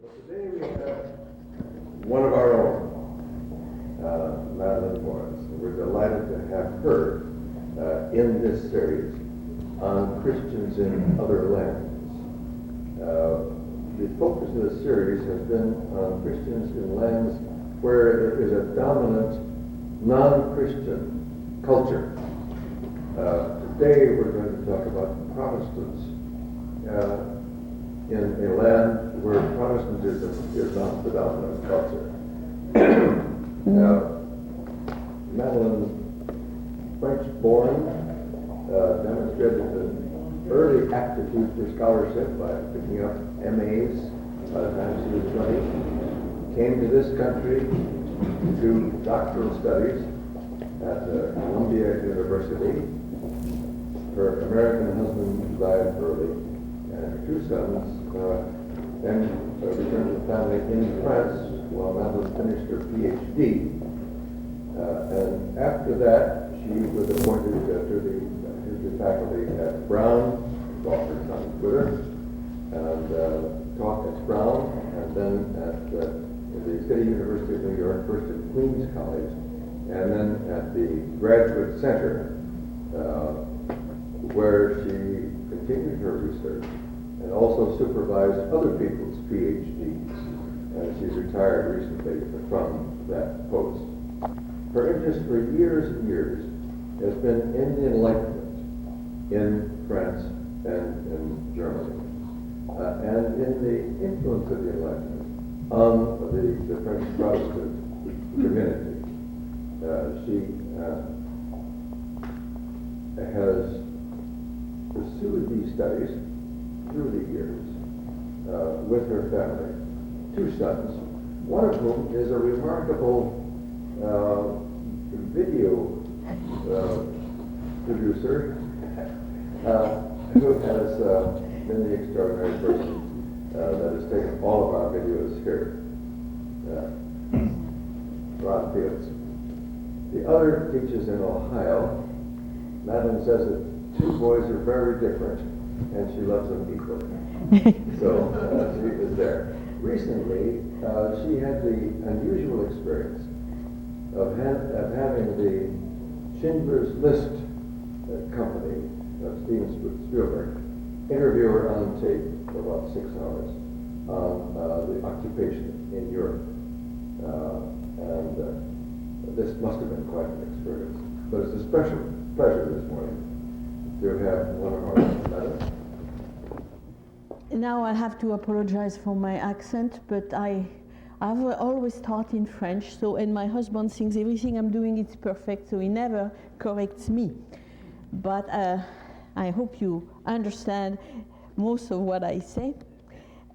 Today we have one of our own, Madeleine Morris. We're delighted to have her in this series on Christians in other lands. The focus of the series has been on Christians in lands where there is a dominant non-Christian culture. Today we're going to talk about Protestants in a land where Protestantism is not the dominant culture. Madeleine, French-born, demonstrated an early aptitude for scholarship by picking up MAs by the time she was 20. Came to this country to do doctoral studies at Columbia University. Her American husband died early, and her two sons then returned to the family in France while Madeleine finished her PhD. And after that, she was appointed to the history faculty at Brown, Walker's on Twitter, and taught at Brown, and then at the City University of New York, first at Queens College, and then at the Graduate Center, where she continued her research and also supervised other people's PhDs. And she's retired recently from that post. Her interest for years and years has been in the Enlightenment in France and in Germany, and in the influence of the Enlightenment on the French Protestant community. She has pursued these studies through the years with her family. Two sons, one of whom is a remarkable video producer who has been the extraordinary person that has taken all of our videos here. Ron Fields. The other teaches in Ohio. Madeleine says that two boys are very different, and she loves them equally. So she is there. Recently, she had the unusual experience of having the Schindler's List company of Steven Spielberg interview her on tape for about 6 hours on the occupation in Europe. And this must have been quite an experience. But it's a special pleasure this morning to have one of our Madeleine. Now I have to apologize for my accent, but I've always taught in French, and my husband thinks everything I'm doing is perfect, so he never corrects me. But I hope you understand most of what I say.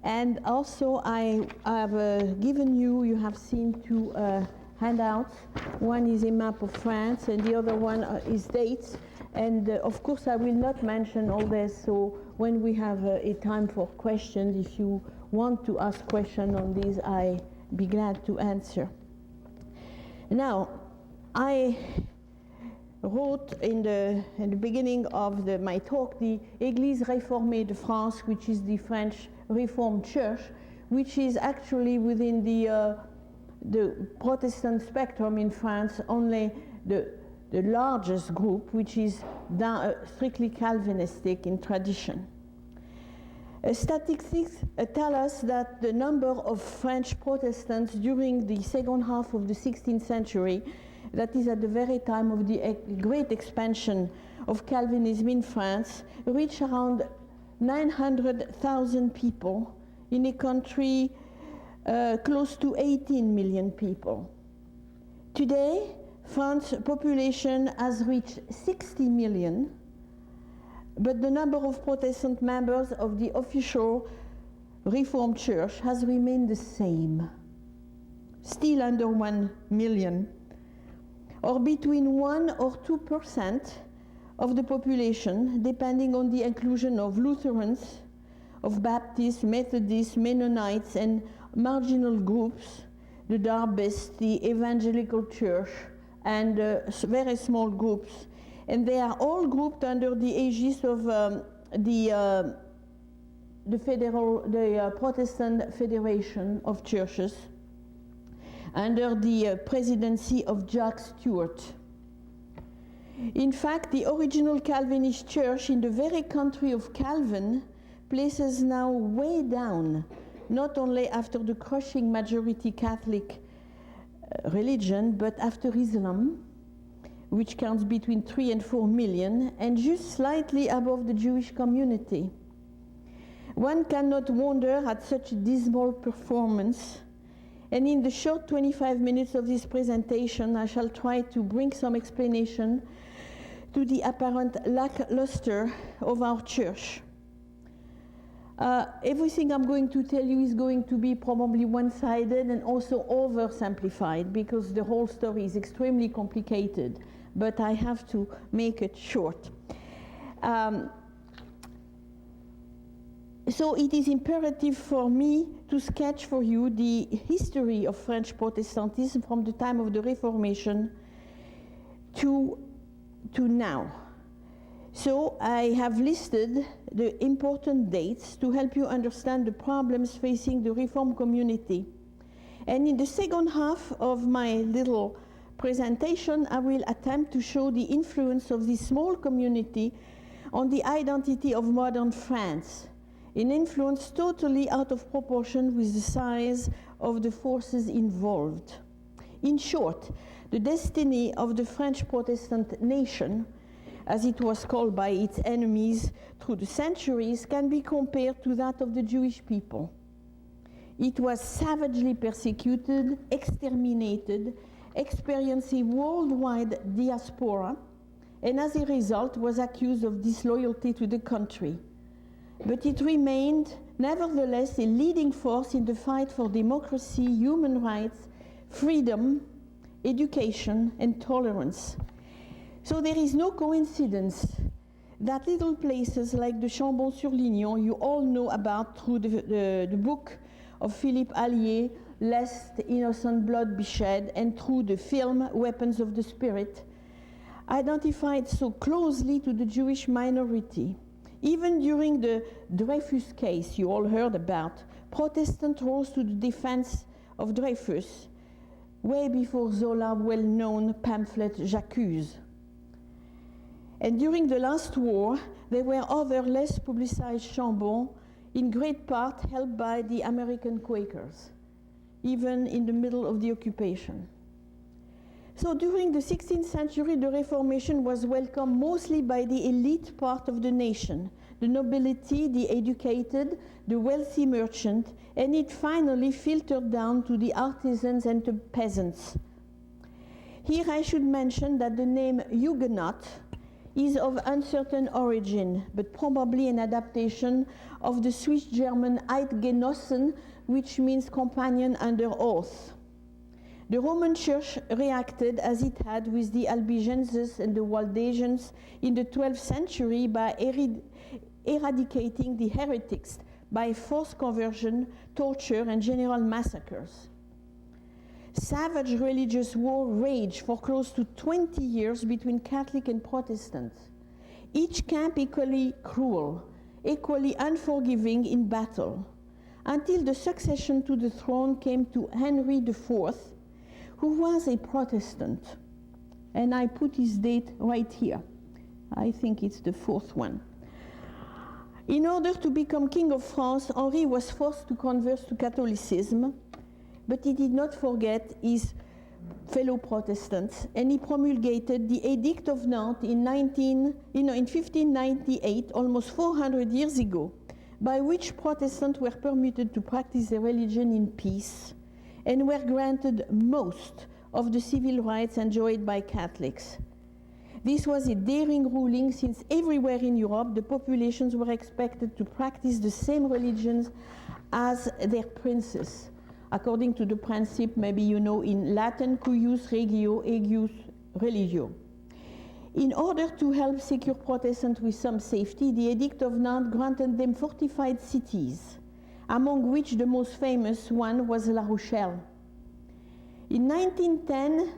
And also I have given you have seen two handouts. One is a map of France, and the other one is dates. And of course, I will not mention all this, so when we have a time for questions, if you want to ask questions on these, I'll be glad to answer. Now, I wrote in the beginning of my talk, the Église réformée de France, which is the French Reformed Church, which is actually within the Protestant spectrum in France, only the largest group, which is strictly Calvinistic in tradition. Statistics tell us that the number of French Protestants during the second half of the 16th century, that is at the very time of the great expansion of Calvinism in France, reached around 900,000 people in a country close to 18 million people. Today, France's population has reached 60 million, but the number of Protestant members of the official Reformed Church has remained the same, still under 1 million, or between 1 or 2% of the population, depending on the inclusion of Lutherans, of Baptists, Methodists, Mennonites, and marginal groups, the Darbists, the Evangelical Church, and very small groups. And they are all grouped under the aegis of the the Protestant Federation of Churches under the presidency of Jack Stewart. In fact, the original Calvinist church in the very country of Calvin places now way down, not only after the crushing majority Catholic religion, but after Islam, which counts between 3 and 4 million, and just slightly above the Jewish community. One cannot wonder at such a dismal performance, and in the short 25 minutes of this presentation, I shall try to bring some explanation to the apparent lackluster of our church. Everything I'm going to tell you is going to be probably one-sided and also oversimplified, because the whole story is extremely complicated, but I have to make it short. So it is imperative for me to sketch for you the history of French Protestantism from the time of the Reformation to now. So I have listed the important dates to help you understand the problems facing the Reformed community. And in the second half of my little presentation, I will attempt to show the influence of this small community on the identity of modern France, an influence totally out of proportion with the size of the forces involved. In short, the destiny of the French Protestant nation, as it was called by its enemies through the centuries, can be compared to that of the Jewish people. It was savagely persecuted, exterminated, experiencing worldwide diaspora, and as a result was accused of disloyalty to the country. But it remained, nevertheless, a leading force in the fight for democracy, human rights, freedom, education, and tolerance. So there is no coincidence that little places like the Chambon-sur-Lignon you all know about through the book of Philippe Allier, Lest Innocent Blood Be Shed, and through the film Weapons of the Spirit, identified so closely to the Jewish minority. Even during the Dreyfus case you all heard about, Protestants rose to the defense of Dreyfus way before Zola's well-known pamphlet J'accuse. And during the last war, there were other less publicized Chambon, in great part helped by the American Quakers, even in the middle of the occupation. So during the 16th century, the Reformation was welcomed mostly by the elite part of the nation, the nobility, the educated, the wealthy merchant, and it finally filtered down to the artisans and the peasants. Here I should mention that the name Huguenot is of uncertain origin, but probably an adaptation of the Swiss German Eidgenossen, which means companion under oath. The Roman Church reacted as it had with the Albigenses and the Waldensians in the 12th century by eradicating the heretics by forced conversion, torture, and general massacres. Savage religious war raged for close to 20 years between Catholic and Protestant, each camp equally cruel, equally unforgiving in battle, until the succession to the throne came to Henry IV, who was a Protestant. And I put his date right here. I think it's the 4th one. In order to become King of France, Henri was forced to convert to Catholicism, but he did not forget his fellow Protestants, and he promulgated the Edict of Nantes in 1598, almost 400 years ago, by which Protestants were permitted to practice their religion in peace and were granted most of the civil rights enjoyed by Catholics. This was a daring ruling, since everywhere in Europe the populations were expected to practice the same religions as their princes, according to the principle, maybe you know, in Latin, cuius regio, eius religio. In order to help secure Protestants with some safety, the Edict of Nantes granted them fortified cities, among which the most famous one was La Rochelle. In 1910,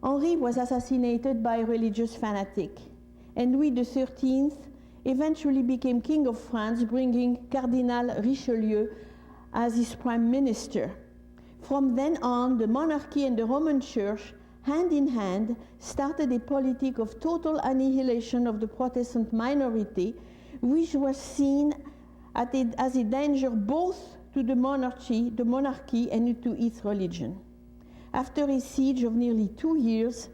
Henri was assassinated by a religious fanatic, and Louis XIII eventually became King of France, bringing Cardinal Richelieu as his prime minister. From then on, the monarchy and the Roman Church, hand in hand, started a politic of total annihilation of the Protestant minority, which was seen as a danger both to the monarchy and to its religion. After a siege of nearly 2 years,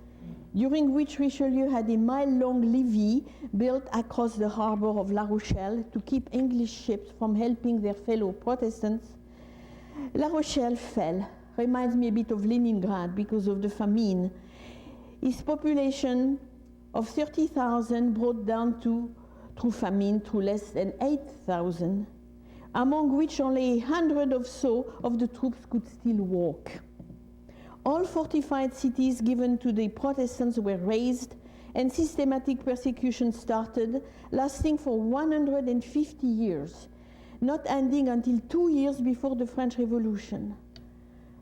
during which Richelieu had a mile-long levee built across the harbor of La Rochelle to keep English ships from helping their fellow Protestants, La Rochelle fell. Reminds me a bit of Leningrad because of the famine. Its population of 30,000 brought down through famine to less than 8,000, among which only 100 or so of the troops could still walk. All fortified cities given to the Protestants were razed, and systematic persecution started, lasting for 150 years, not ending until 2 years before the French Revolution.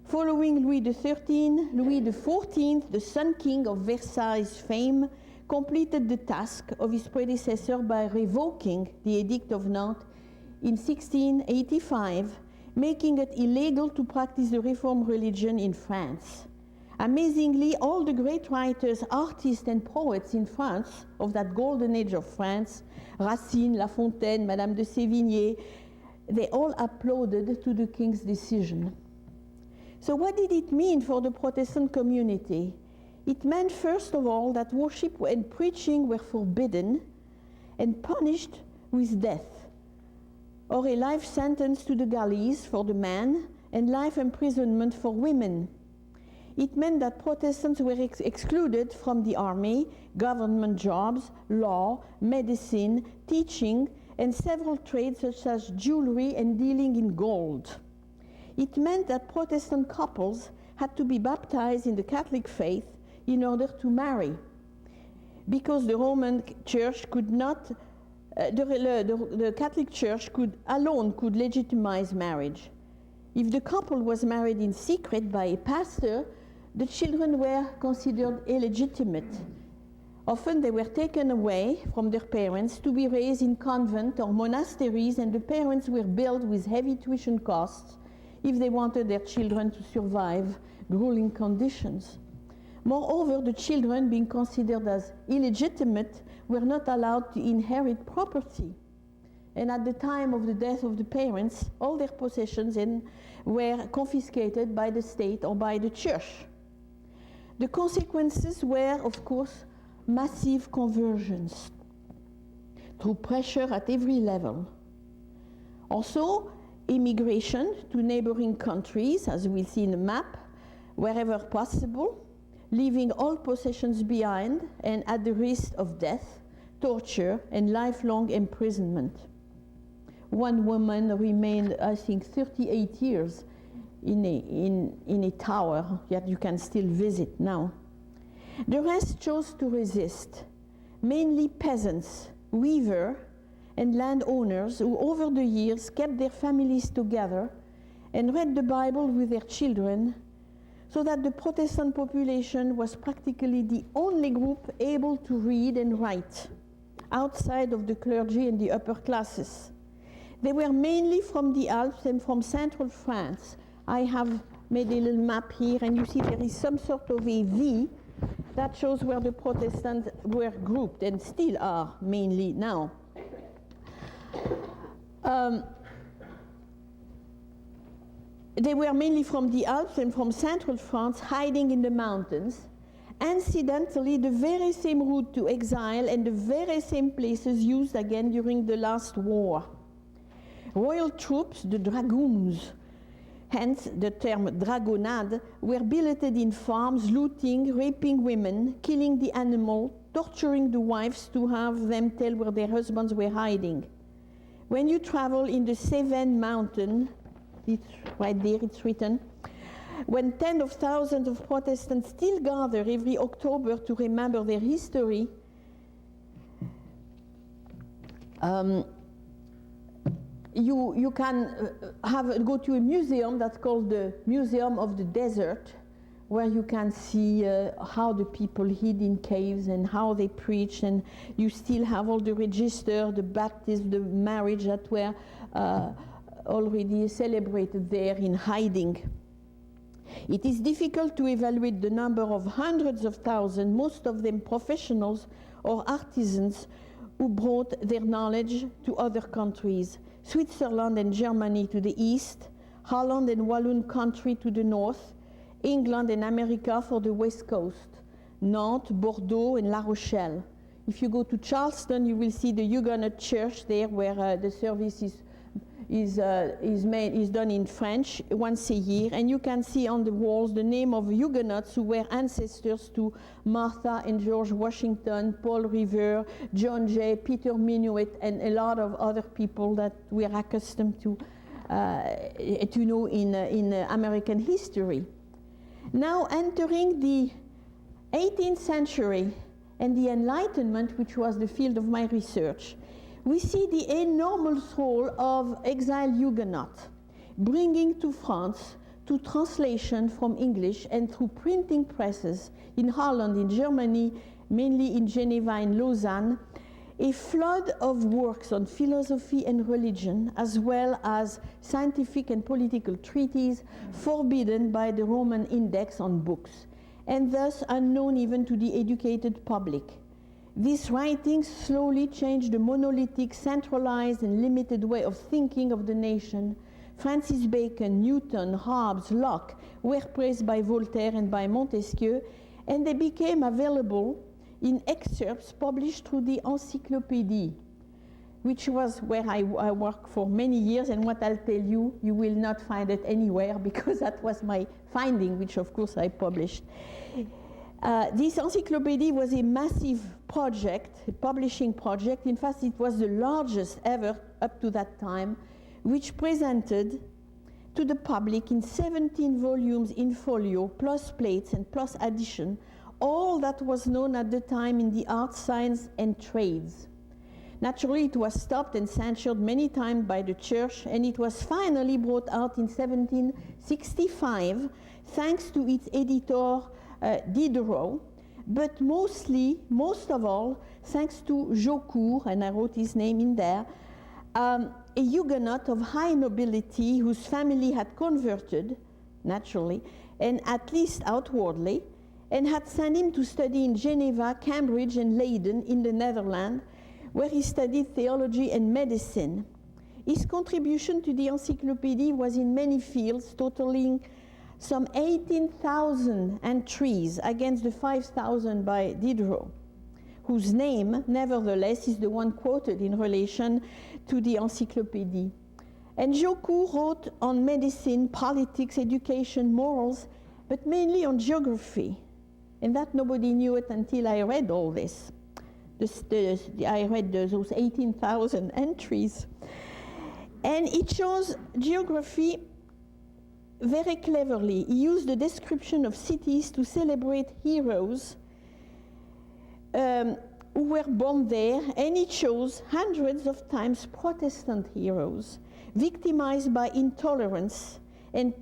Following Louis XIII, Louis XIV, the Sun King of Versailles fame, completed the task of his predecessor by revoking the Edict of Nantes in 1685, making it illegal to practice the Reformed religion in France. Amazingly, all the great writers, artists, and poets in France of that golden age of France, Racine, La Fontaine, Madame de Sévigné, they all applauded to the king's decision. So what did it mean for the Protestant community? It meant, first of all, that worship and preaching were forbidden and punished with death, or a life sentence to the galleys for the men and life imprisonment for women. It meant that Protestants were excluded from the army, government jobs, law, medicine, teaching, and several trades such as jewelry and dealing in gold. It meant that Protestant couples had to be baptized in the Catholic faith in order to marry, because the Roman Church could not, the Catholic Church alone could legitimize marriage. If the couple was married in secret by a pastor, the children were considered illegitimate. Often they were taken away from their parents to be raised in convent or monasteries, and the parents were billed with heavy tuition costs if they wanted their children to survive grueling conditions. Moreover, the children, being considered as illegitimate, were not allowed to inherit property. And at the time of the death of the parents, all their possessions were confiscated by the state or by the church. The consequences were, of course, massive conversions through pressure at every level. Also, immigration to neighboring countries, as we'll see in the map, wherever possible, leaving all possessions behind and at the risk of death, torture, and lifelong imprisonment. One woman remained, I think, 38 years in a tower that you can still visit now. The rest chose to resist, mainly peasants, weavers, and landowners who over the years kept their families together and read the Bible with their children, so that the Protestant population was practically the only group able to read and write, outside of the clergy and the upper classes. They were mainly from the Alps and from central France. I have made a little map here, and you see there is some sort of a V that shows where the Protestants were grouped, and still are mainly now. They were mainly from the Alps and from central France, hiding in the mountains. Incidentally, the very same route to exile and the very same places used again during the last war. Royal troops, the dragoons, hence the term dragonnade, were billeted in farms, looting, raping women, killing the animal, torturing the wives to have them tell where their husbands were hiding. When you travel in the Cévennes mountain, it's right there, it's written, when tens of thousands of Protestants still gather every October to remember their history, you can go to a museum that's called the Museum of the Desert, where you can see how the people hid in caves and how they preached, and you still have all the register, the baptism, the marriage that were already celebrated there in hiding. It is difficult to evaluate the number of hundreds of thousands, most of them professionals or artisans, who brought their knowledge to other countries. Switzerland and Germany to the east, Holland and Walloon country to the north, England and America for the west coast, Nantes, Bordeaux and La Rochelle. If you go to Charleston, you will see the Huguenot church there, where the service is done in French once a year, and you can see on the walls the name of Huguenots who were ancestors to Martha and George Washington, Paul Revere, John Jay, Peter Minuit, and a lot of other people that we are accustomed to know in American history. Now entering the 18th century and the Enlightenment, which was the field of my research, we see the enormous role of exiled Huguenots, bringing to France, to translation from English and through printing presses in Holland, in Germany, mainly in Geneva and Lausanne, a flood of works on philosophy and religion, as well as scientific and political treatises forbidden by the Roman Index on books, and thus unknown even to the educated public. These writings slowly changed the monolithic, centralized, and limited way of thinking of the nation. Francis Bacon, Newton, Hobbes, Locke were praised by Voltaire and by Montesquieu, and they became available in excerpts published through the Encyclopédie, which was where I worked for many years, and what I'll tell you, you will not find it anywhere, because that was my finding, which of course I published. This encyclopedia was a massive project, a publishing project. In fact, it was the largest ever up to that time, which presented to the public in 17 volumes in folio, plus plates and plus addition, all that was known at the time in the arts, science, and trades. Naturally, it was stopped and censored many times by the church, and it was finally brought out in 1765, thanks to its editor, Diderot, but most of all, thanks to Jaucourt, and I wrote his name in there, a Huguenot of high nobility whose family had converted, naturally, and at least outwardly, and had sent him to study in Geneva, Cambridge, and Leiden in the Netherlands, where he studied theology and medicine. His contribution to the encyclopedia was in many fields, totaling some 18,000 entries against the 5,000 by Diderot, whose name, nevertheless, is the one quoted in relation to the encyclopedia. And Jaucourt wrote on medicine, politics, education, morals, but mainly on geography. And that nobody knew it until I read all this. I read those 18,000 entries. And it shows geography very cleverly. He used the description of cities to celebrate heroes who were born there, and it shows hundreds of times Protestant heroes victimized by intolerance, and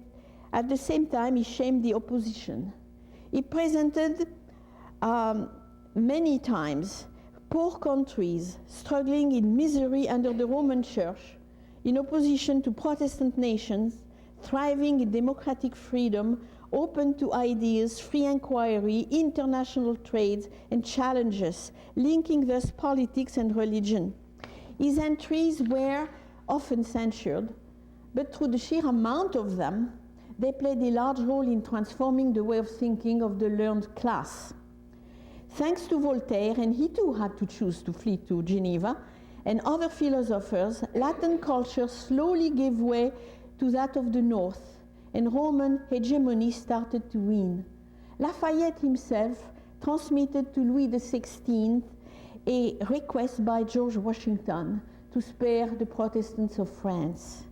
at the same time he shamed the opposition. He presented many times poor countries struggling in misery under the Roman Church, in opposition to Protestant nations, thriving in democratic freedom, open to ideas, free inquiry, international trades, and challenges, linking thus politics and religion. His entries were often censored, but through the sheer amount of them, they played a large role in transforming the way of thinking of the learned class. Thanks to Voltaire, and he too had to choose to flee to Geneva, and other philosophers, Latin culture slowly gave way to that of the North, and Roman hegemony started to wane. Lafayette himself transmitted to Louis XVI a request by George Washington to spare the Protestants of France.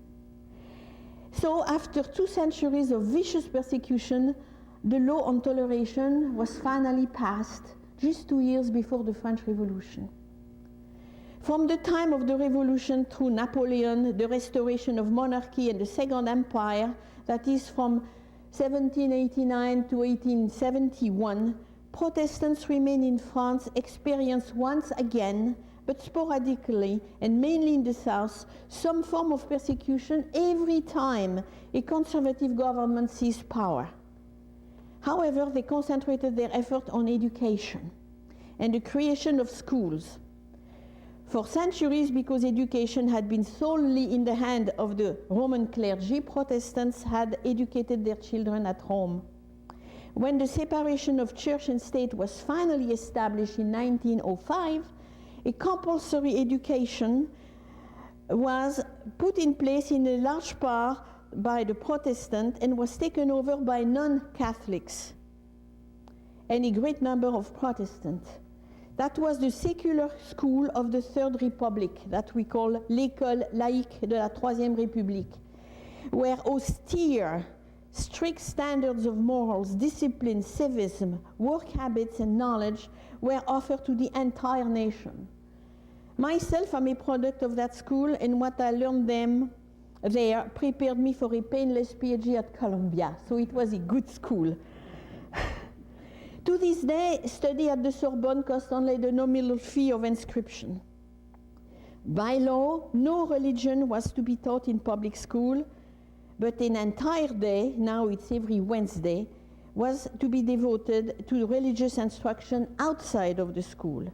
So after 2 centuries of vicious persecution, the law on toleration was finally passed just 2 years before the French Revolution. From the time of the Revolution through Napoleon, the restoration of monarchy and the Second Empire, that is from 1789 to 1871, Protestants remained in France, experienced once again, but sporadically and mainly in the south, some form of persecution every time a conservative government seized power. However, they concentrated their effort on education and the creation of schools. For centuries, because education had been solely in the hand of the Roman clergy, Protestants had educated their children at home. When the separation of church and state was finally established in 1905, a compulsory education was put in place in a large part by the Protestants and was taken over by non-Catholics and a great number of Protestants. That was the secular school of the Third Republic, that we call l'école laïque de la Troisième République, where austere, strict standards of morals, discipline, civism, work habits, and knowledge were offered to the entire nation. Myself, I'm a product of that school, and what I learned there prepared me for a painless PhD at Columbia, so it was a good school. To this day, study at the Sorbonne costs only the nominal fee of inscription. By law, no religion was to be taught in public school, but an entire day, now it's every Wednesday, was to be devoted to religious instruction outside of the school.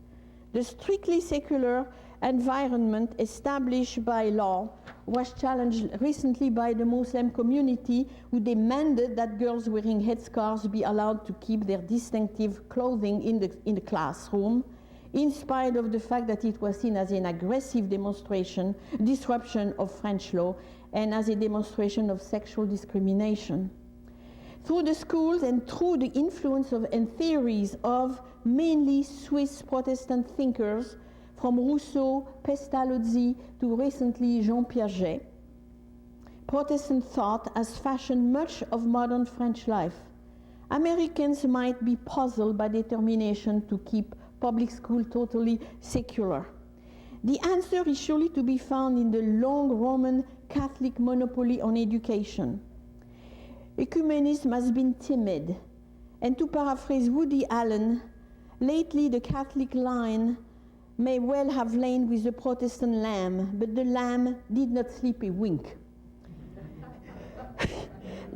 The strictly secular environment established by law was challenged recently by the Muslim community, who demanded that girls wearing headscarves be allowed to keep their distinctive clothing in the classroom, in spite of the fact that it was seen as an aggressive disruption of French law and as a demonstration of sexual discrimination. Through the schools and through the influence and theories of mainly Swiss Protestant thinkers, from Rousseau, Pestalozzi to recently Jean Piaget, Protestant thought has fashioned much of modern French life. Americans might be puzzled by determination to keep public school totally secular. The answer is surely to be found in the long Roman Catholic monopoly on education. Ecumenism has been timid, and to paraphrase Woody Allen, lately the Catholic line may well have lain with the Protestant lamb, but the lamb did not sleep a wink.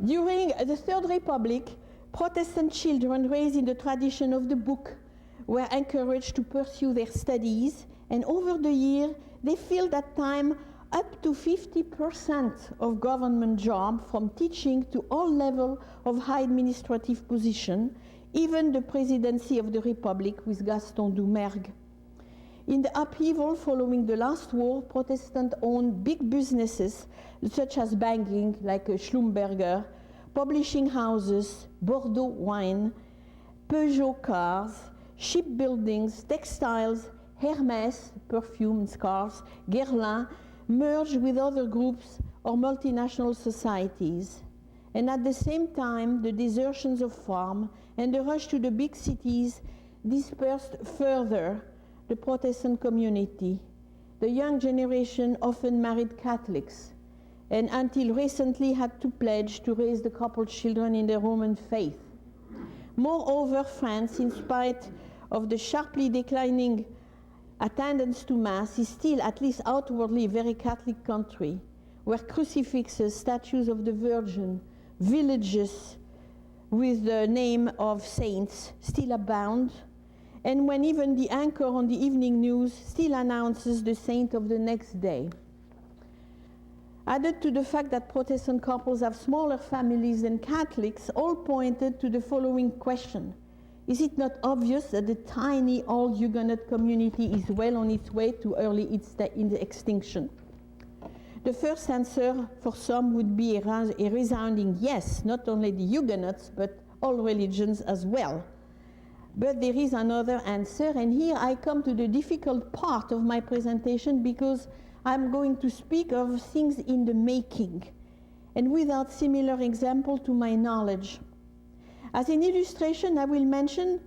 During the Third Republic, Protestant children raised in the tradition of the book were encouraged to pursue their studies, and over the year, they filled at time up to 50% of government job, from teaching to all level of high administrative position, even the presidency of the Republic with Gaston Doumergue. In the upheaval following the last war, Protestants owned big businesses such as banking, like Schlumberger, publishing houses, Bordeaux wine, Peugeot cars, shipbuildings, textiles, Hermès, perfume and scarves, Guerlain, merged with other groups or multinational societies. And at the same time, the desertions of farm and the rush to the big cities dispersed further the Protestant community. The young generation often married Catholics, and until recently had to pledge to raise the coupled children in the Roman faith. Moreover, France, in spite of the sharply declining attendance to Mass, is still, at least outwardly, a very Catholic country, where crucifixes, statues of the Virgin, villages with the name of saints still abound, and when even the anchor on the evening news still announces the saint of the next day. Added to the fact that Protestant couples have smaller families than Catholics, all pointed to the following question: is it not obvious that the tiny old Huguenot community is well on its way to early extinction? The first answer for some would be a resounding yes, not only the Huguenots, but all religions as well. But there is another answer, and here I come to the difficult part of my presentation, because I'm going to speak of things in the making, and without similar example to my knowledge. As an illustration, I will mention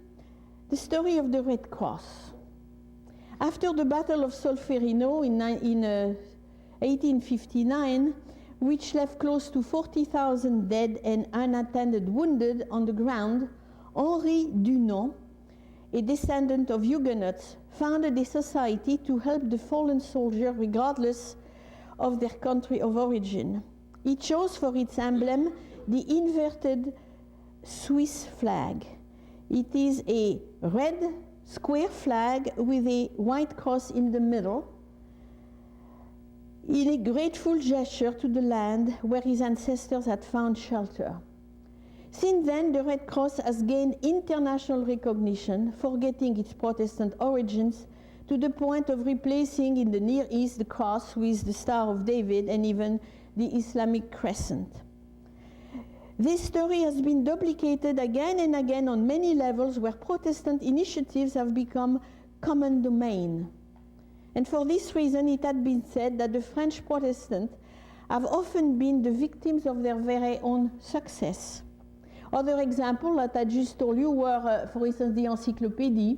the story of the Red Cross. After the Battle of Solferino in 1859, which left close to 40,000 dead and unattended wounded on the ground, Henri Dunant, a descendant of Huguenots, founded a society to help the fallen soldier regardless of their country of origin. He chose for its emblem the inverted Swiss flag. It is a red square flag with a white cross in the middle, in a grateful gesture to the land where his ancestors had found shelter. Since then, the Red Cross has gained international recognition, forgetting its Protestant origins, to the point of replacing in the Near East the cross with the Star of David and even the Islamic crescent. This story has been duplicated again and again on many levels where Protestant initiatives have become common domain. And for this reason, it had been said that the French Protestants have often been the victims of their very own success. Other examples that I just told you were, for instance, the Encyclopedia,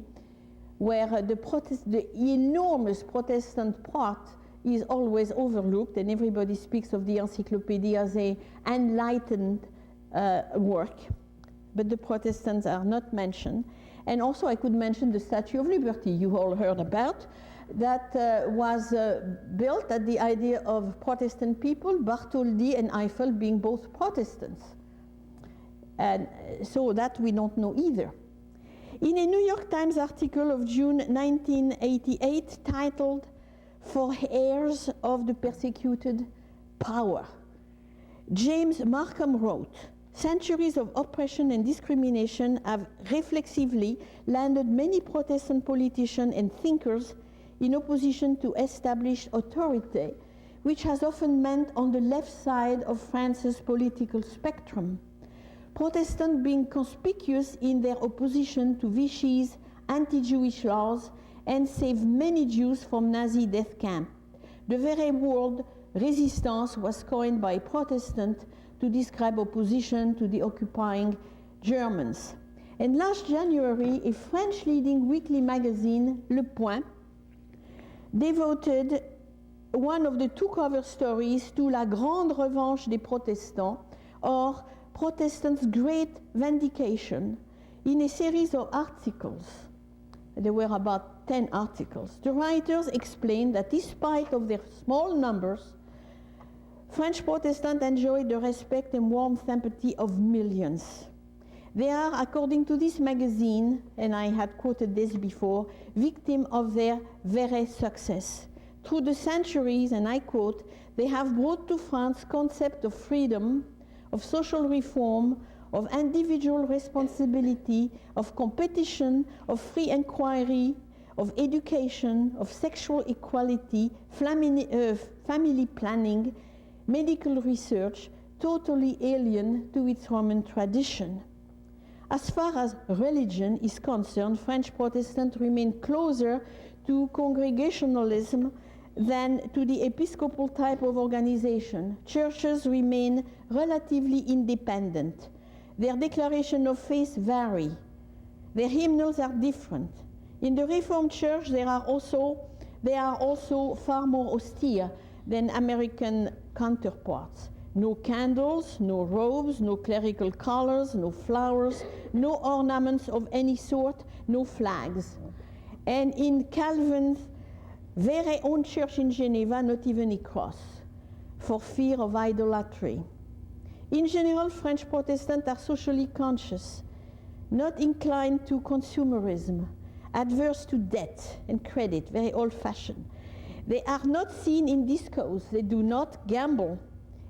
where the enormous Protestant part is always overlooked, and everybody speaks of the Encyclopedia as an enlightened work, but the Protestants are not mentioned. And also I could mention the Statue of Liberty you all heard about, that was built at the idea of Protestant people, Bartholdi and Eiffel being both Protestants. And so that we don't know either. In a New York Times article of June 1988 titled "For Heirs of the Persecuted Power," James Markham wrote, "Centuries of oppression and discrimination have reflexively landed many Protestant politicians and thinkers in opposition to established authority, which has often meant on the left side of France's political spectrum. Protestants being conspicuous in their opposition to Vichy's anti-Jewish laws and saved many Jews from Nazi death camp. The very word resistance was coined by Protestants to describe opposition to the occupying Germans." And last January, a French leading weekly magazine, Le Point, devoted one of the two cover stories to La Grande Revanche des Protestants, or Protestants' Great Vindication, in a series of articles. There were about 10 articles. The writers explained that despite of their small numbers, French Protestants enjoyed the respect and warm sympathy of millions. They are, according to this magazine, and I had quoted this before, victims of their very success. Through the centuries, and I quote, "They have brought to France concept of freedom, of social reform, of individual responsibility, of competition, of free inquiry, of education, of sexual equality, family planning, medical research, totally alien to its Roman tradition." As far as religion is concerned, French Protestants remain closer to congregationalism than to the episcopal type of organization. Churches remain relatively independent. Their declaration of faith vary. Their hymnals are different. In the Reformed Church, they are also far more austere than American counterparts. No candles, no robes, no clerical collars, no flowers, no ornaments of any sort, no flags. And in Calvin's very own church in Geneva, not even a cross, for fear of idolatry. In general, French Protestants are socially conscious, not inclined to consumerism, adverse to debt and credit, very old-fashioned. They are not seen in discos, they do not gamble,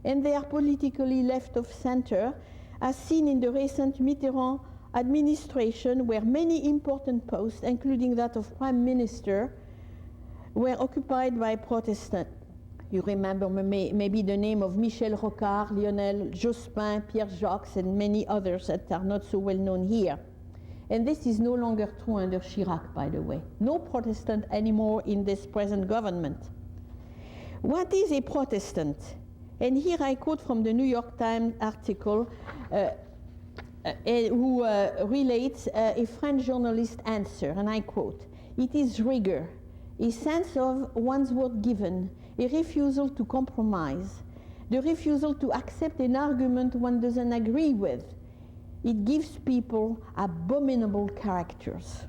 and they are politically left of center, as seen in the recent Mitterrand administration, where many important posts, including that of Prime Minister, were occupied by Protestants. You remember maybe the name of Michel Rocard, Lionel Jospin, Pierre Jacques, and many others that are not so well known here. And this is no longer true under Chirac, by the way. No Protestant anymore in this present government. What is a Protestant? And here I quote from the New York Times article who relates a French journalist's answer, and I quote, "It is rigor, a sense of one's word given, a refusal to compromise, the refusal to accept an argument one doesn't agree with. It gives people abominable characters.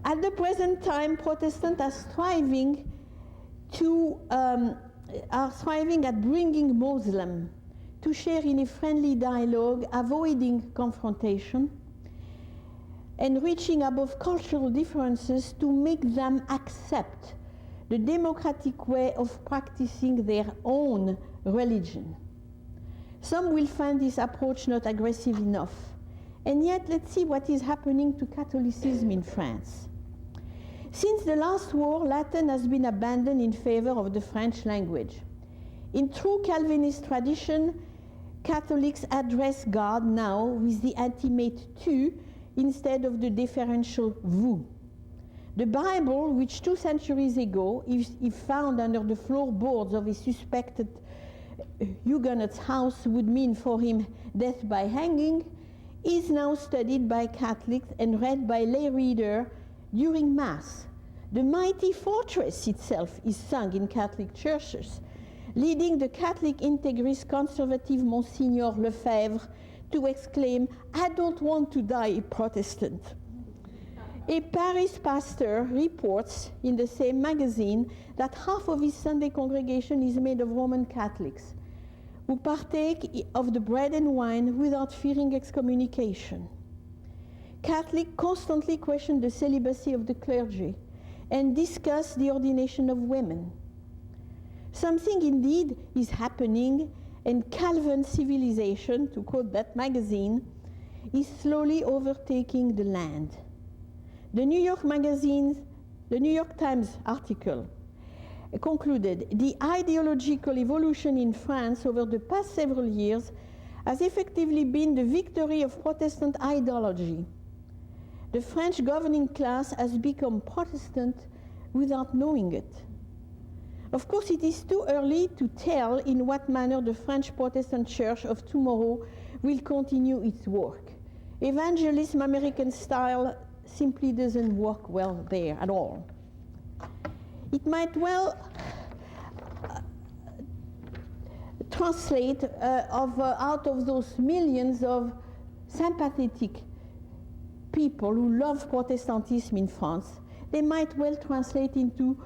At the present time, Protestants are striving at bringing Muslims to share in a friendly dialogue, avoiding confrontation, and reaching above cultural differences to make them accept the democratic way of practicing their own religion. Some will find this approach not aggressive enough. And yet, let's see what is happening to Catholicism in France. Since the last war, Latin has been abandoned in favor of the French language. In true Calvinist tradition, Catholics address God now with the intimate tu instead of the deferential vous. The Bible, which 2 centuries ago, if found under the floorboards of a suspected Huguenot's house, would mean for him death by hanging, is now studied by Catholics and read by lay reader during Mass. The mighty fortress itself is sung in Catholic churches, leading the Catholic integrist conservative Monsignor Lefebvre to exclaim, "I don't want to die a Protestant." A Paris pastor reports in the same magazine that half of his Sunday congregation is made of Roman Catholics who partake of the bread and wine without fearing excommunication. Catholics constantly question the celibacy of the clergy and discuss the ordination of women. Something indeed is happening, and Calvin civilization, to quote that magazine, is slowly overtaking the land. The New York Times article concluded, "The ideological evolution in France over the past several years has effectively been the victory of Protestant ideology. The French governing class has become Protestant without knowing it." Of course, it is too early to tell in what manner the French Protestant Church of tomorrow will continue its work. Evangelism, American style, simply doesn't work well there at all. It might well translate out of those millions of sympathetic people who love Protestantism in France, they might well translate into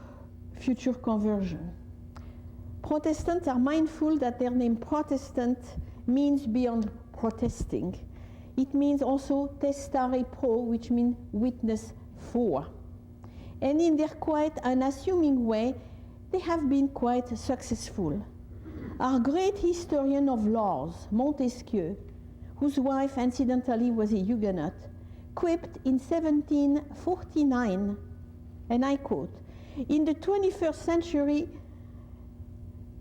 future conversion. Protestants are mindful that their name Protestant means beyond protesting. It means also testare pro, which means witness for. And in their quite unassuming way, they have been quite successful. Our great historian of laws, Montesquieu, whose wife incidentally was a Huguenot, quipped in 1749, and I quote, "In the 21st century,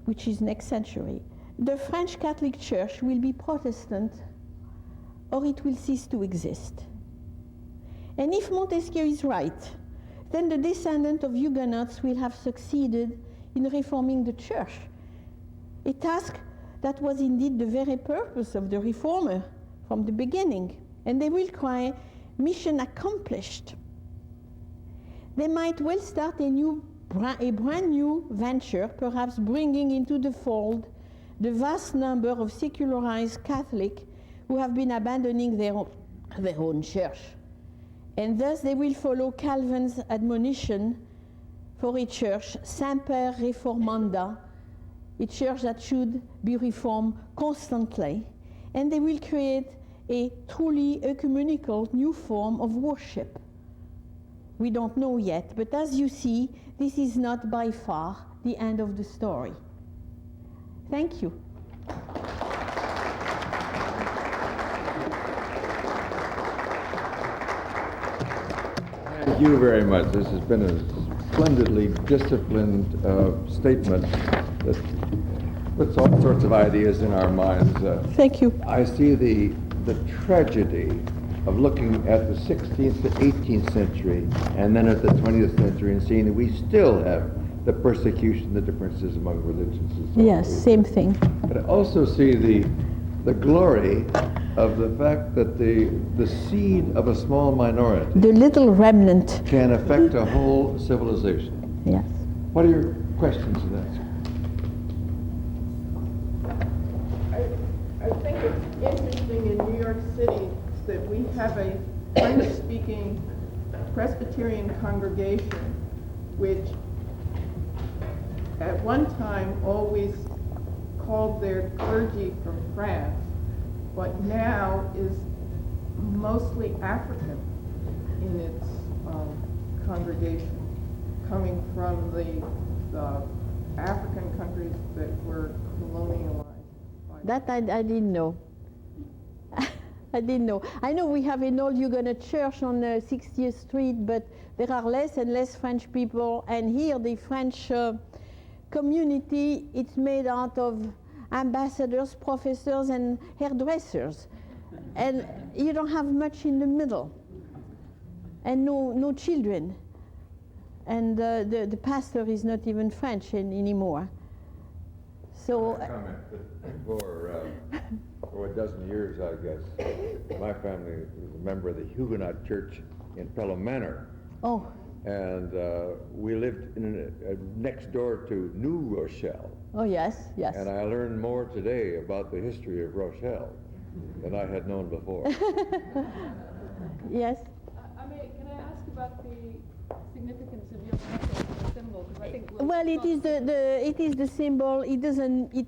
which is next century, the French Catholic Church will be Protestant or it will cease to exist." And if Montesquieu is right, then the descendants of Huguenots will have succeeded in reforming the church, a task that was indeed the very purpose of the reformer from the beginning. And they will cry, "Mission accomplished." They might well start a brand new venture, perhaps bringing into the fold the vast number of secularized Catholics who have been abandoning their own church. And thus they will follow Calvin's admonition for a church, semper reformanda, a church that should be reformed constantly, and they will create a truly ecumenical new form of worship. We don't know yet, but as you see, this is not by far the end of the story. Thank you. Thank you very much. This has been a splendidly disciplined statement that puts all sorts of ideas in our minds. Thank you. I see the tragedy of looking at the 16th to 18th century and then at the 20th century and seeing that we still have the persecution, the differences among religions and so on. Yes, same thing. But I also see the glory of the fact that the seed of a small minority, The little remnant. can affect a whole civilization. Yes. What are your questions to that? City that we have a French-speaking Presbyterian congregation which at one time always called their clergy from France, but now is mostly African in its congregation, coming from the African countries that were colonialized. That I didn't know. I didn't know. I know we have an old Huguenot church on 60th Street, but there are less and less French people. And here the French community, it's made out of ambassadors, professors, and hairdressers. And you don't have much in the middle. And no children. And the pastor is not even French anymore. So. Comment that for a dozen years, I guess, my family was a member of the Huguenot Church in Pelham Manor. Oh. And we lived next door to New Rochelle. Oh, yes, yes. And I learned more today about the history of Rochelle than I had known before. Yes. Can I ask about the significance of your necklace symbol? Because I think well, it is the symbol. It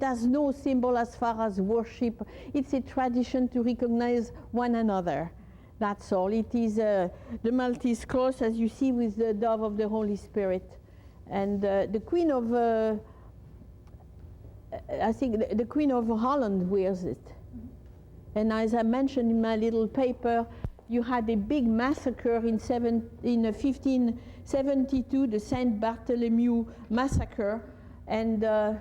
has no symbol as far as worship. It's a tradition to recognize one another. That's all. It is the Maltese cross, as you see, with the dove of the Holy Spirit, and the Queen of I think the Queen of Holland wears it. And as I mentioned in my little paper, you had a big massacre in 1572, the Saint Bartholomew massacre, and the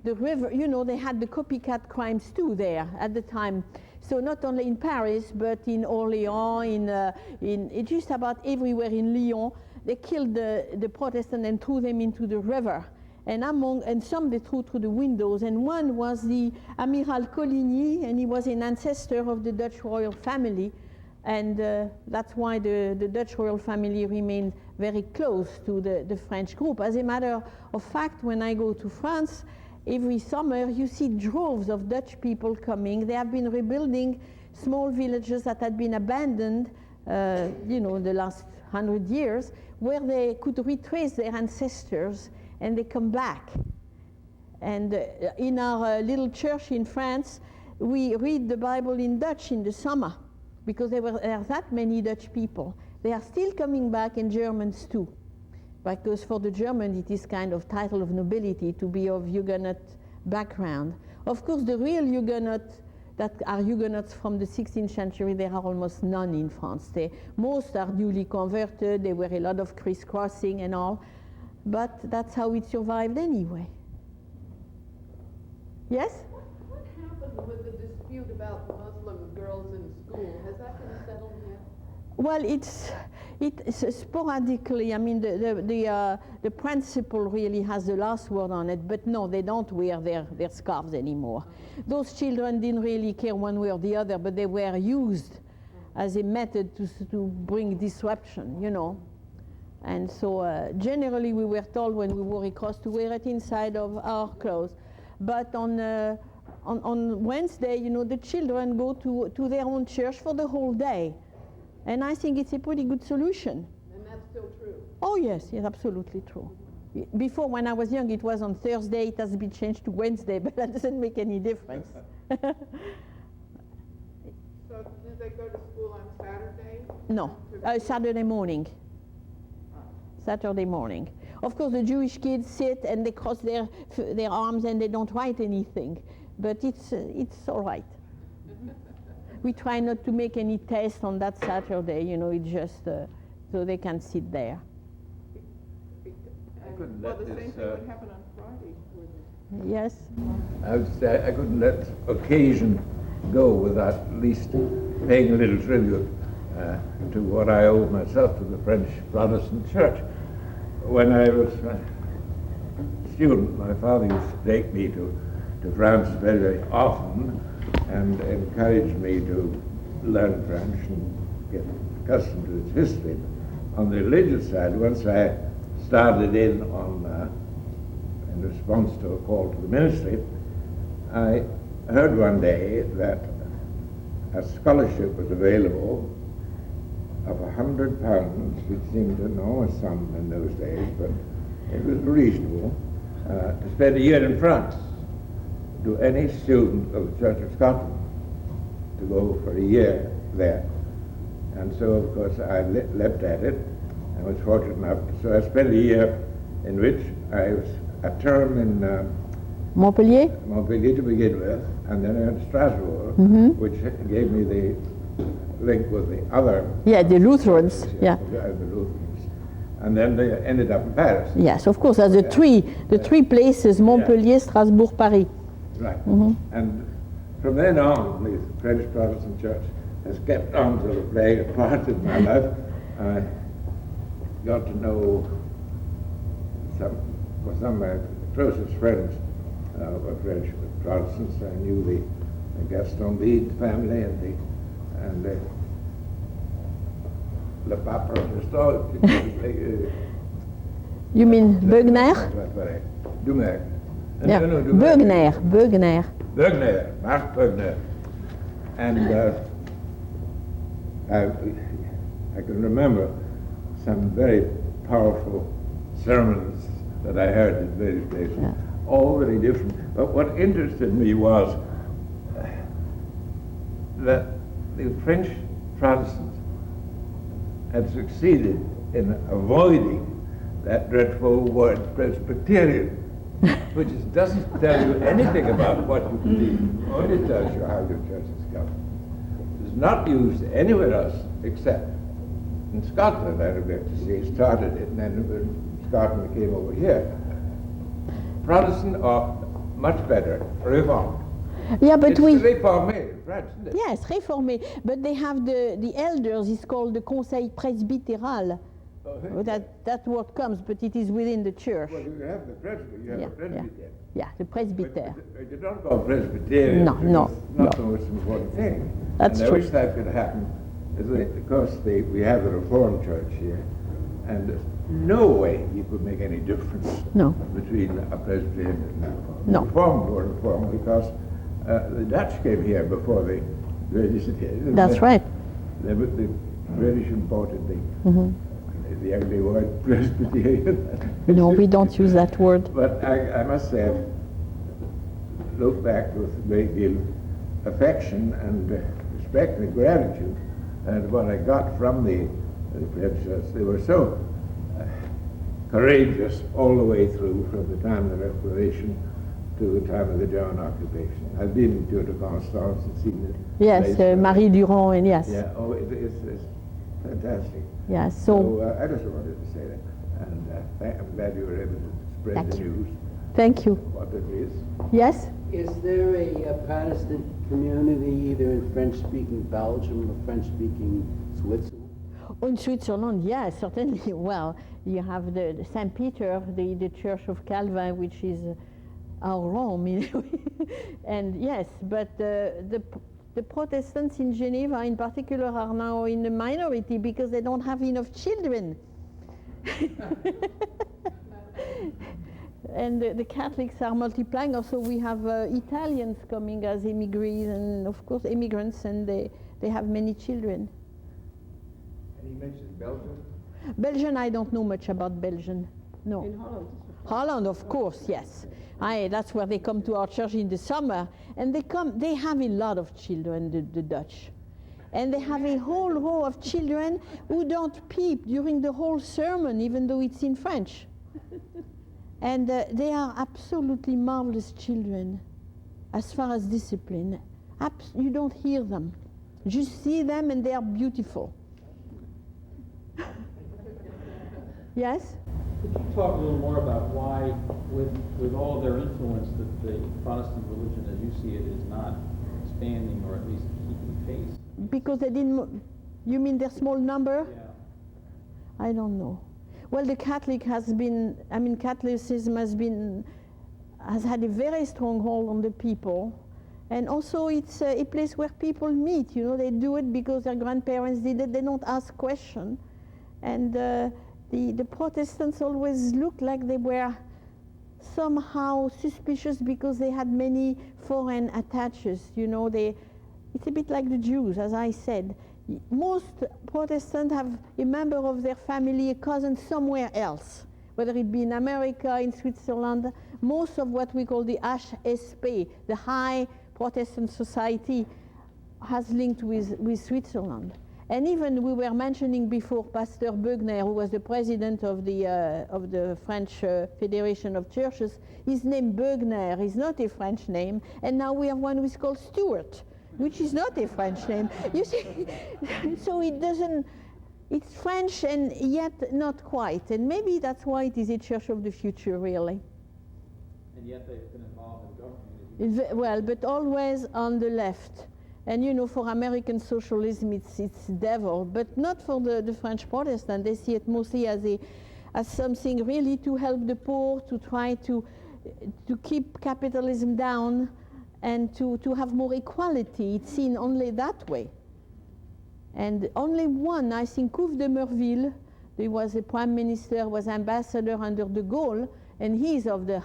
river. You know, they had the copycat crimes too there at the time. So not only in Paris, but in Orléans, in just about everywhere in Lyon, they killed the Protestants and threw them into the river. And some they threw through the windows. And one was the Amiral Coligny, and he was an ancestor of the Dutch royal family. And that's why the Dutch royal family remained very close to the French group. As a matter of fact, when I go to France, every summer you see droves of Dutch people coming. They have been rebuilding small villages that had been abandoned, the last 100 years, where they could retrace their ancestors, and they come back. And in our little church in France, we read the Bible in Dutch in the summer, because there are that many Dutch people. They are still coming back, and Germans too. Because for the German, it is kind of title of nobility to be of Huguenot background. Of course, the real Huguenot that are Huguenots from the 16th century, there are almost none in France. Most are newly converted. There were a lot of crisscrossing and all. But that's how it survived anyway. Yes? What happened with the dispute about Muslim girls in school? Has that been settled yet? Well, it's sporadically. I mean, the principal really has the last word on it. But no, they don't wear their scarves anymore. Those children didn't really care one way or the other, but they were used as a method to bring disruption, you know. And so generally we were told when we wore a cross to wear it inside of our clothes. But on Wednesday, you know, the children go to their own church for the whole day. And I think it's a pretty good solution. And that's still true? Oh, yes, it's absolutely true. Before, when I was young, it was on Thursday. It has been changed to Wednesday, but that doesn't make any difference. So do they go to school on Saturday? No, Saturday morning. Saturday morning. Of course, the Jewish kids sit and they cross their arms and they don't write anything, but it's all right. We try not to make any tests on that Saturday, you know, it's just so they can sit there. Well, the same thing would happen on Friday, wouldn't it? Yes? I would say I couldn't let occasion go without at least paying a little tribute to what I owe myself to the French Protestant Church. When I was a student, my father used to take me to France very, very often and encouraged me to learn French and get accustomed to its history. On the religious side, once I started in response to a call to the ministry, I heard one day that a scholarship was available of £100, which seemed an enormous sum in those days, but it was reasonable, to spend a year in France to any student of the Church of Scotland, to go for a year there. And so, of course, I leapt at it. I was fortunate enough. So I spent a year in which I was a term in Montpellier? Montpellier to begin with, and then I went to Strasbourg, which gave me the link with the other. Yeah, the Lutherans. Yeah. The Lutherans. And then they ended up in Paris. Yes, of course. As the three places: Montpellier, Strasbourg, Paris. Right. And from then on, the French Protestant Church has kept on sort of playing a part in my life. I got to know some of my closest friends were French Protestants. I knew the Gaston Bide family and the Le Pape Protestant. You mean Bugner? Dumer. Yeah. No, Dumer. Bugner. Bugner, Mark Bugner. And I can remember some very powerful sermons that I heard in various places, all very different. But what interested me was that the French Protestants had succeeded in avoiding that dreadful word Presbyterian, which doesn't tell you anything about what you believe, only tells you how your church is governed. It's not used anywhere else except in Scotland. I regret to say it started it, and then when Scotland came over here. Protestant are much better reformed. Yeah, but it's réformé in France, isn't it? Yes, réformé. But they have the elders. It's called the Conseil Presbytéral. That word comes, but it is within the church. Well, you have the presbyter, you have the presbyter. Yeah, the presbyter. But you don't call Presbyterian. No. Not the most important thing. That's and true. I wish that could happen. Because we have the Reformed Church here, and there's no way you could make any difference between a Presbyterian and a Reformed or Reformed, because the Dutch came here before the British did. That's right. The British imported the ugly word Presbyterian. No, we don't use that word. But I must say, I've looked back with a great deal of affection and respect and gratitude and what I got from the French Church. They were so courageous all the way through, from the time of the Restoration to the time of the German occupation. I've been in Tour de Constance and seen it. Yes, Marie Durand, and yes. Yeah, it's fantastic. Yeah, So I just wanted to say that, and I'm glad you were able to spread the news. Thank you. What it is. Yes? Is there a Protestant community either in French-speaking Belgium or French-speaking Switzerland? In Switzerland, yes, certainly. Well, you have the St. Peter, the Church of Calvin, which is our Rome, and yes, but the Protestants in Geneva, in particular, are now in the minority because they don't have enough children. And the Catholics are multiplying. Also, we have Italians coming as immigrants, and of course immigrants, and they have many children. And he mentioned Belgium? Belgium, I don't know much about Belgium. No. In Holland. Holland, of course, yes. That's where they come to our church in the summer, and they have a lot of children, the Dutch. And they have a whole row of children who don't peep during the whole sermon, even though it's in French. And they are absolutely marvelous children as far as discipline. You don't hear them. You just see them and they are beautiful. Yes? Could you talk a little more about why, with all their influence, that the Protestant religion, as you see it, is not expanding or at least keeping pace? Because they didn't. You mean their small number? Yeah. I don't know. Well, the Catholicism has had a very strong hold on the people. And also it's a place where people meet, they do it because their grandparents did it, they don't ask questions. And the Protestants always looked like they were somehow suspicious because they had many foreign attaches, It's a bit like the Jews, as I said. Most Protestants have a member of their family, a cousin somewhere else, whether it be in America, in Switzerland. Most of what we call the HSP, the High Protestant Society, has linked with Switzerland. And even we were mentioning before Pastor Beugner, who was the president of the French Federation of Churches. His name Beugner is not a French name, and now we have one who is called Stewart, which is not a French name. You see, so it doesn't. It's French and yet not quite, and maybe that's why it is a church of the future, really. And yet they've been involved in government. Well, but always on the left. And you know, for American socialism, it's devil, but not for the French Protestant. They see it mostly as something really to help the poor, to try to keep capitalism down, and to have more equality. It's seen only that way. And only one, I think, Couve de Merville, he was a prime minister, was ambassador under de Gaulle, and he's of the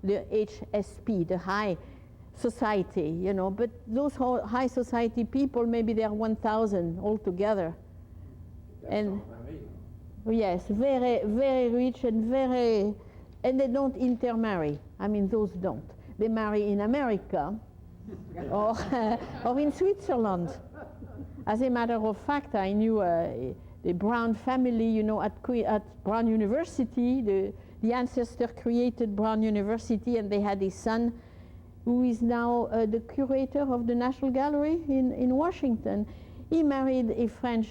HSP, the high society, you know, but those high society people, maybe there are 1,000 altogether. And yes, very, very rich and and they don't intermarry. I mean, those don't. They marry in America or in Switzerland. As a matter of fact, I knew the Brown family, you know, at Brown University. The ancestor created Brown University, and they had a son who is now the curator of the National Gallery in Washington. He married a French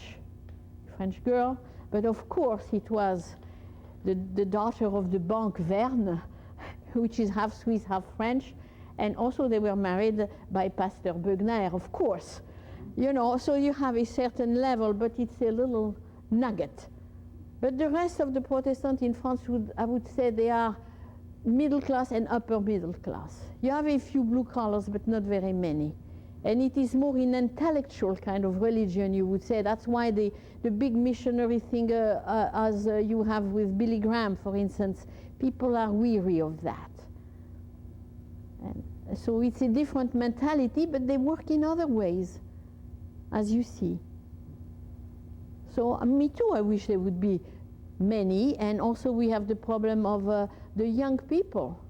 girl, but of course it was the daughter of the Banque Verne, which is half Swiss, half French, and also they were married by Pastor Beugner, of course. You know, so you have a certain level, but it's a little nugget. But the rest of the Protestants in France, I would say they are middle class and upper middle class. You have a few blue collars, but not very many. And it is more an intellectual kind of religion, you would say. That's why the big missionary thing, as you have with Billy Graham, for instance, people are weary of that. And so it's a different mentality, but they work in other ways, as you see. So me too, I wish there would be many, and also we have the problem of the young people.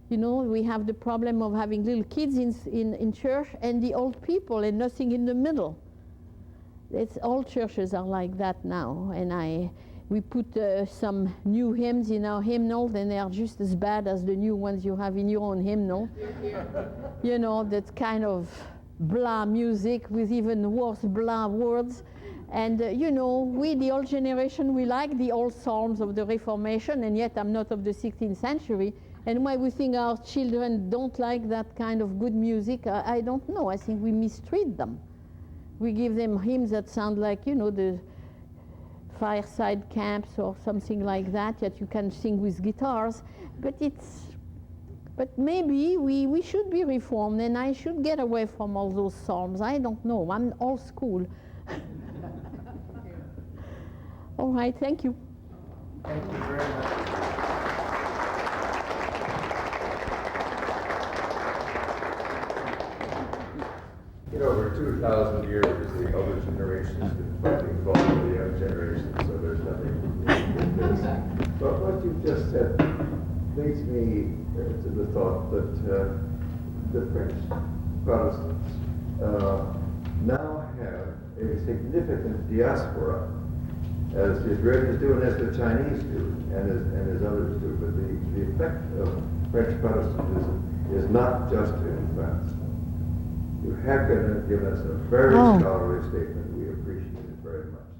You know, we have the problem of having little kids in church and the old people and nothing in the middle. All churches are like that now, and we put some new hymns in our hymnal, and they are just as bad as the new ones you have in your own hymnal. You know, that kind of blah music with even worse blah words. And you know, we, the old generation, we like the old psalms of the Reformation, and yet I'm not of the 16th century. And why we think our children don't like that kind of good music, I don't know. I think we mistreat them. We give them hymns that sound like, you know, the fireside camps or something like that you can sing with guitars. But maybe we should be reformed, and I should get away from all those psalms. I don't know. I'm old school. All right, thank you. Thank you very much. You know, over 2,000 years, the older generation has been fighting for the young generation, so there's nothing new in this. But what you just said leads me to the thought that the French Protestants now have a significant diaspora, as the Israelis do and as the Chinese do and as others do. But the effect of French Protestantism is not just in France. You have given us a very scholarly statement. We appreciate it very much.